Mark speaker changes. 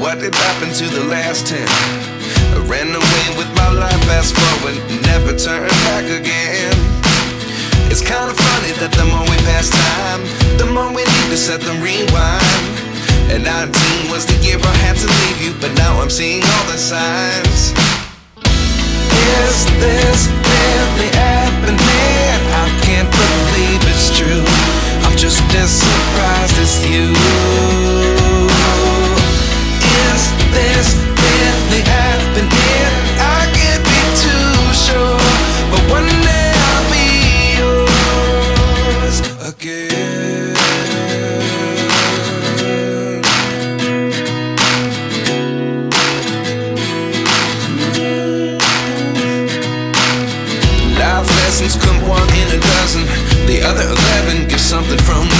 Speaker 1: What did happen to the last 10? I ran away with my life, fast forward, never turn back again. It's kind of funny that the more we pass time, the more we need to set them rewind. And 19 was the year I had to leave you, but now I'm seeing all the signs. Is this really happening? I can't believe it's true. I'm just as surprised as you. Is this really happening? I can't be too sure, but one day I'll be yours again. Life lessons come one in a dozen. The other 11 get something from